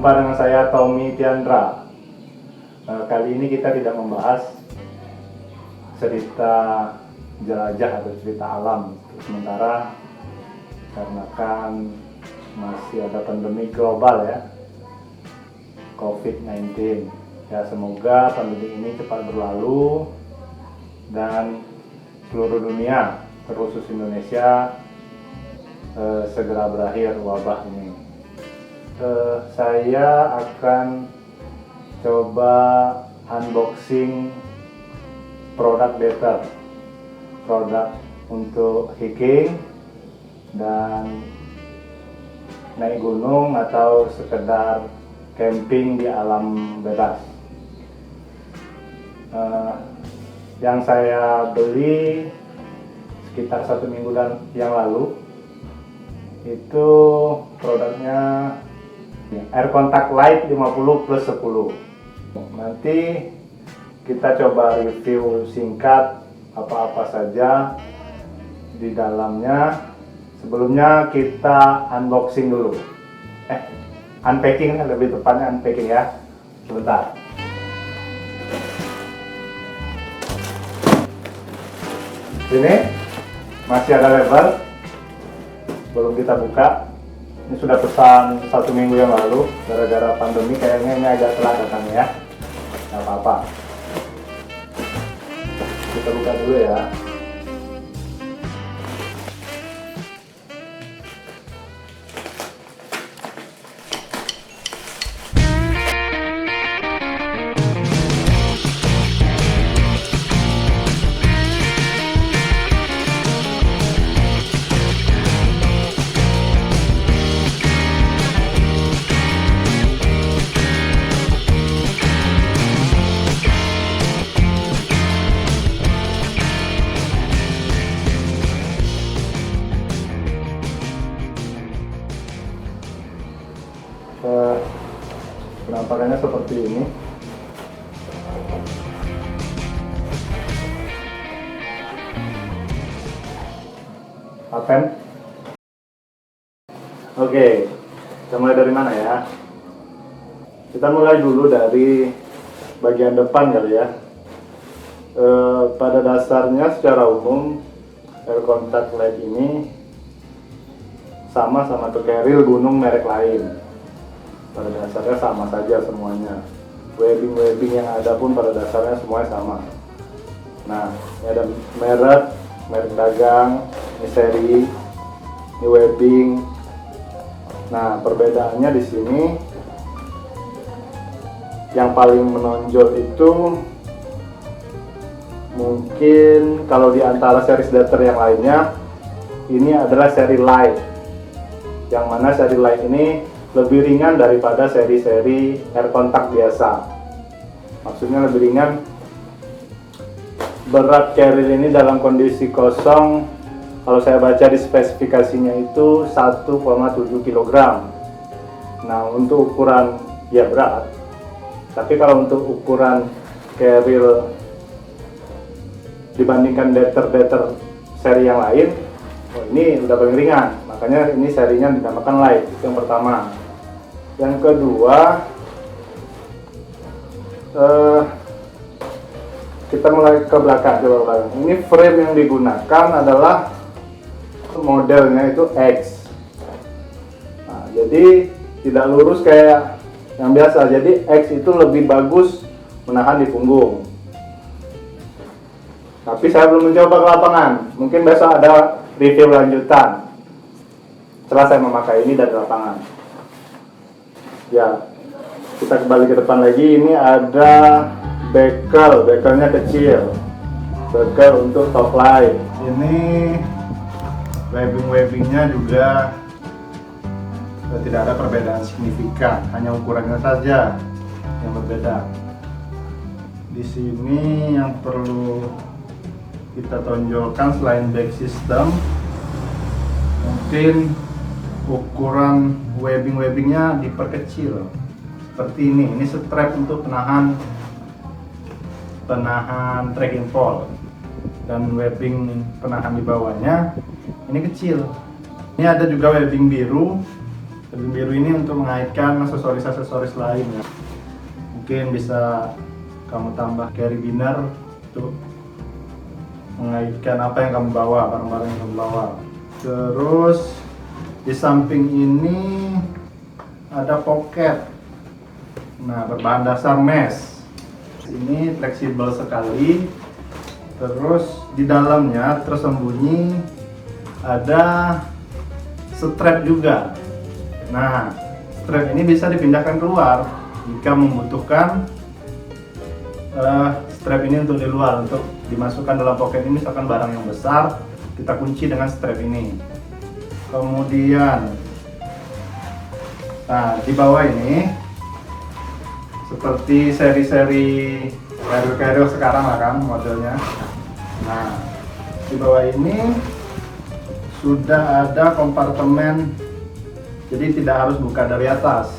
Jumpa dengan saya Tommy Tiandra. Kali ini kita tidak membahas cerita jelajah atau cerita alam. Sementara karena kan masih ada pandemi global ya, COVID-19. Ya, semoga pandemi ini cepat berlalu dan seluruh dunia, terkhusus Indonesia, segera berakhir wabah ini. Saya akan coba unboxing produk Better, produk untuk hiking dan naik gunung atau sekedar camping di alam bebas. Yang saya beli sekitar 1 minggu yang lalu itu produknya Air Contact Light 50+10. Nanti kita coba review singkat apa-apa saja di dalamnya. Sebelumnya kita unboxing dulu. Unpacking, lebih tepatnya unpacking ya. Sebentar. Sini masih ada label, belum kita buka. Ini sudah pesan 1 minggu yang lalu, gara-gara pandemi kayaknya ini agak telat datangnya ya. Nggak apa-apa, kita buka dulu ya. Penampakannya seperti ini. Paten. Oke, kita mulai dari mana ya? Kita mulai dulu dari bagian depan kali ya. Pada dasarnya secara umum Air Contact Light ini sama carrier gunung merek lain. Pada dasarnya sama saja semuanya. Webbing yang ada pun pada dasarnya semuanya sama. Nah, ini ada merek dagang, ini seri, ini webbing. Nah, perbedaannya di sini yang paling menonjol itu mungkin kalau di antara seri Better yang lainnya, ini adalah seri Light. Yang mana seri Light ini lebih ringan daripada seri-seri Air Contact biasa. Maksudnya lebih ringan. Berat carrier ini dalam kondisi kosong, kalau saya baca di spesifikasinya itu 1,7 kg. Nah, untuk ukuran ya berat. Tapi kalau untuk ukuran carrier dibandingkan Better seri yang lain, ini udah paling ringan. Makanya ini serinya dinamakan Light. Itu yang pertama. Yang kedua, kita mulai ke belakang. Ini frame yang digunakan adalah modelnya itu X. Nah, jadi tidak lurus kayak yang biasa. Jadi X itu lebih bagus menahan di punggung. Tapi saya belum mencoba ke lapangan. Mungkin besok ada review lanjutan setelah saya memakai ini dari lapangan. Ya, kita kembali ke depan lagi. Ini ada bekelnya kecil, bekel untuk top light. Ini webbingnya juga tidak ada perbedaan signifikan, hanya ukurannya saja yang berbeda. Di sini yang perlu kita tonjolkan selain back system, mungkin ukuran webbingnya diperkecil seperti ini strap untuk penahan trekking pole, dan webbing penahan di bawahnya ini kecil. Ini ada juga webbing biru Kabin biru ini untuk mengaitkan aksesoris-aksesoris lain ya. Mungkin bisa kamu tambah carabiner untuk mengaitkan apa yang kamu bawa, barang-barang yang kamu bawa. Terus di samping ini ada pocket. Nah, berbahan dasar mesh. Ini fleksibel sekali. Terus di dalamnya tersembunyi ada strap juga. Nah, strap ini bisa dipindahkan keluar jika membutuhkan strap ini untuk di luar, untuk dimasukkan dalam pocket ini. Misalkan barang yang besar, kita kunci dengan strap ini. Kemudian, nah di bawah ini seperti seri-seri carrier sekarang lah kan modelnya. Nah, di bawah ini sudah ada kompartemen, jadi tidak harus buka dari atas.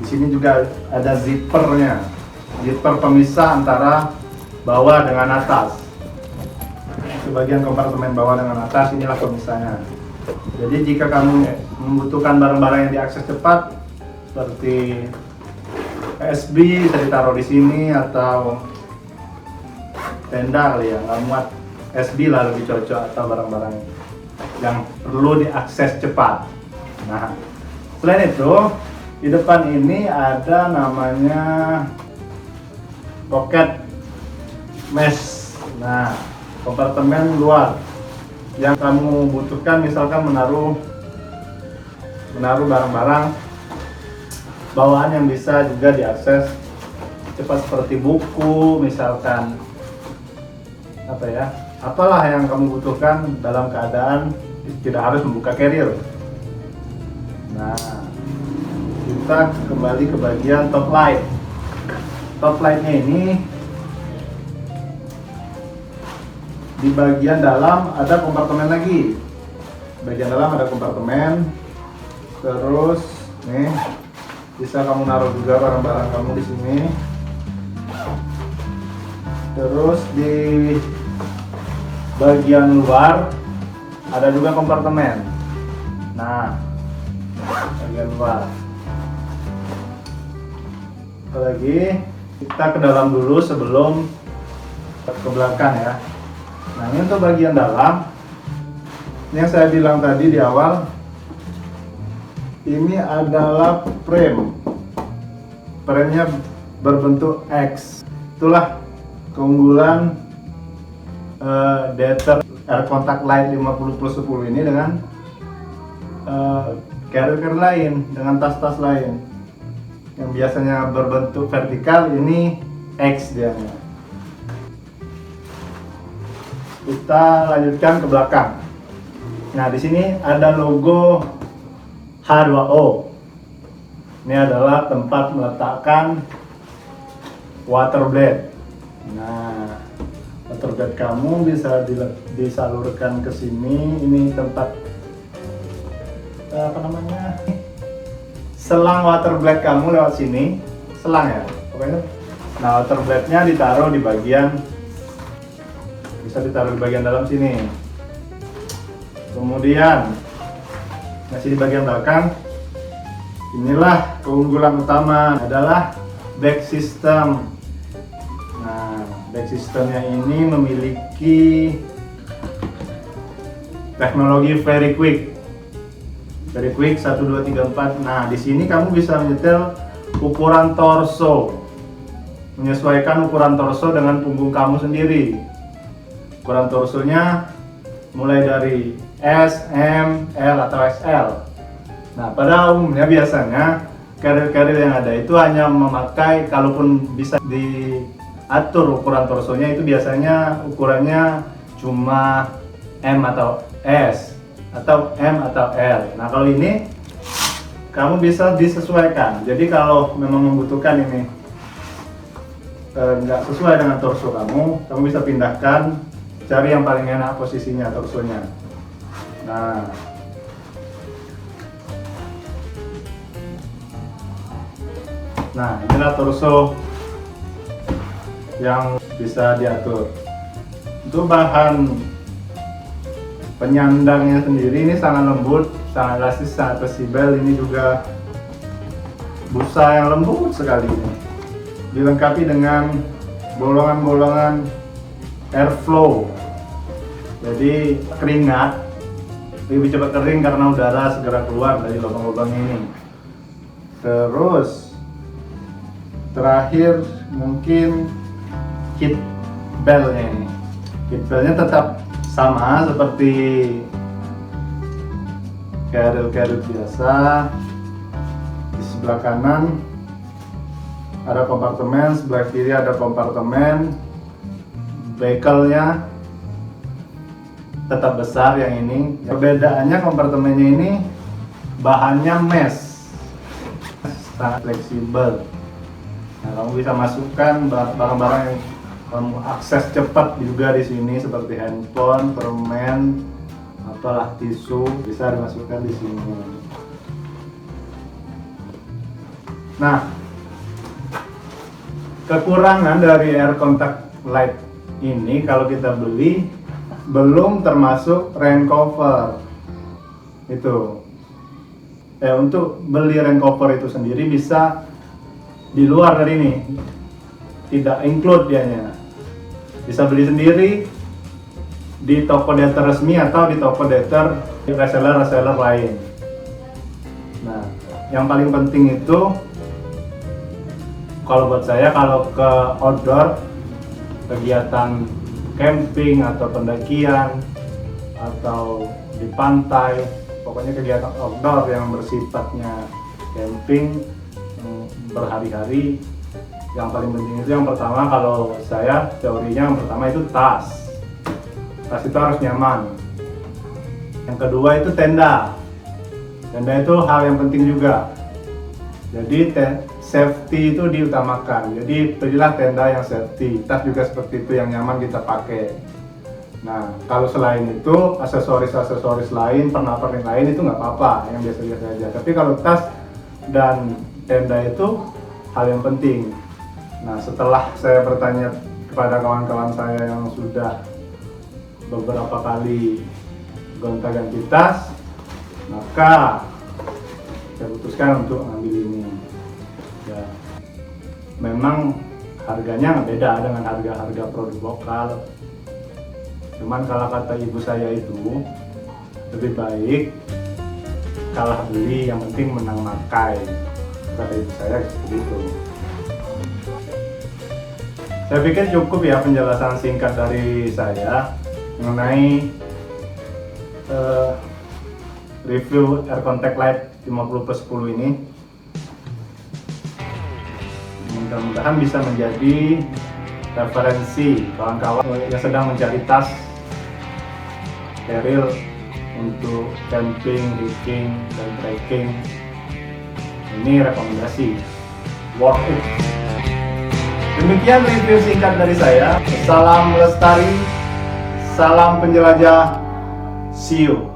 Di sini juga ada zippernya, zipper pemisah antara bawah dengan atas. Sebagian kompartemen bawah dengan atas, inilah pemisahnya. Jadi jika kamu membutuhkan barang-barang yang diakses cepat seperti USB bisa ditaruh di sini, atau tenda kali ya, nggak muat USB lah lebih cocok, atau barang-barang yang perlu diakses cepat. Nah, selain itu di depan ini ada namanya pocket mesh. Nah, kompartemen luar yang kamu butuhkan, misalkan menaruh barang-barang bawaan yang bisa juga diakses cepat seperti buku, misalkan apa ya, apalah yang kamu butuhkan dalam keadaan tidak harus membuka carrier. Nah, kita kembali ke bagian top light. Top lightnya ini di bagian dalam ada kompartemen lagi. Bagian dalam ada kompartemen. Terus nih bisa kamu naruh juga barang-barang kamu di sini. Terus di bagian luar ada juga kompartemen. Nah, bagian luar. Lagi kita ke dalam dulu sebelum ke belakang ya. Nah, ini untuk bagian dalam yang saya bilang tadi di awal, ini adalah frame. Frame-nya berbentuk X. Itulah keunggulan Deter Air Contact Light 50+10 ini dengan carrier lain, dengan tas-tas lain yang biasanya berbentuk vertikal, ini X dia. Kita lanjutkan ke belakang. Nah, di sini ada logo H2O. Ini adalah tempat meletakkan water blade. Nah, water blade kamu bisa disalurkan ke sini. Ini tempat apa namanya? Selang water blade kamu lewat sini. Selang ya, pokoknya. Nah, water blade-nya ditaruh di bagian, bisa ditaruh di bagian dalam sini. Kemudian masih di bagian belakang, inilah keunggulan utama adalah back system. Nah, back systemnya ini memiliki teknologi very quick 1, 2, 3, 4. Nah, di sini kamu bisa menyetel ukuran torso, menyesuaikan ukuran torso dengan punggung kamu sendiri. Ukuran torsonya mulai dari S, M, L, atau XL. Nah, pada umumnya biasanya carrier-carrier yang ada itu hanya memakai, kalaupun bisa diatur ukuran torsonya, itu biasanya ukurannya cuma M atau S, atau M atau L. Nah, kalau ini kamu bisa disesuaikan. Jadi kalau memang membutuhkan ini nggak sesuai dengan torso kamu bisa pindahkan, cari yang paling enak posisinya torsonya. Nah, inilah torso yang bisa diatur. Untuk bahan Penyandangnya sendiri ini sangat lembut, sangat elastis, sangat fleksibel. Ini juga busa yang lembut sekali ini. Dilengkapi dengan bolongan-bolongan airflow. Jadi keringat lebih cepat kering karena udara segera keluar dari lubang-lubang ini. Terus terakhir mungkin kit belnya ini. Kit belnya tetap sama seperti carrier biasa. Di sebelah kanan ada kompartemen, sebelah kiri ada kompartemen. Bekelnya tetap besar yang ini. Perbedaannya kompartemennya ini bahannya mesh, sangat fleksibel. Nah, kamu bisa masukkan barang-barang yang kamu akses cepat juga di sini seperti handphone, permen, apalah tisu bisa dimasukkan di sini. Nah, kekurangan dari air contact light ini kalau kita beli belum termasuk rain cover. Itu. Untuk beli rain cover itu sendiri bisa di luar dari ini. Tidak include dianya. Bisa beli sendiri di toko deter resmi atau di toko deter reseller lain. Nah, yang paling penting itu kalau buat saya, kalau ke outdoor, kegiatan camping atau pendakian atau di pantai, pokoknya kegiatan outdoor yang bersifatnya camping berhari-hari, yang paling penting itu yang pertama, kalau saya teorinya yang pertama itu tas itu harus nyaman. Yang kedua itu tenda itu hal yang penting juga. Jadi safety itu diutamakan. Jadi belilah tenda yang safety. Tas juga seperti itu yang nyaman kita pakai. Nah, kalau selain itu aksesoris lain, pernak-pernik lain itu nggak apa-apa, yang biasa-biasa aja. Tapi kalau tas dan tenda itu hal yang penting. Nah, setelah saya bertanya kepada kawan-kawan saya yang sudah beberapa kali gonta-ganti tas, maka saya putuskan untuk ambil ini. Ya, memang harganya beda dengan harga-harga produk lokal. Cuman kalau kata ibu saya itu lebih baik kalah beli, yang penting menang makai. Kata ibu saya seperti itu. Saya pikir cukup ya penjelasan singkat dari saya mengenai review air contact light 50+10 ini. Mudah-mudahan bisa menjadi referensi kawan-kawan yang sedang mencari tas steril untuk camping, hiking, dan trekking. Ini rekomendasi, worth it. Demikian review singkat dari saya. Salam lestari, salam penjelajah, see you.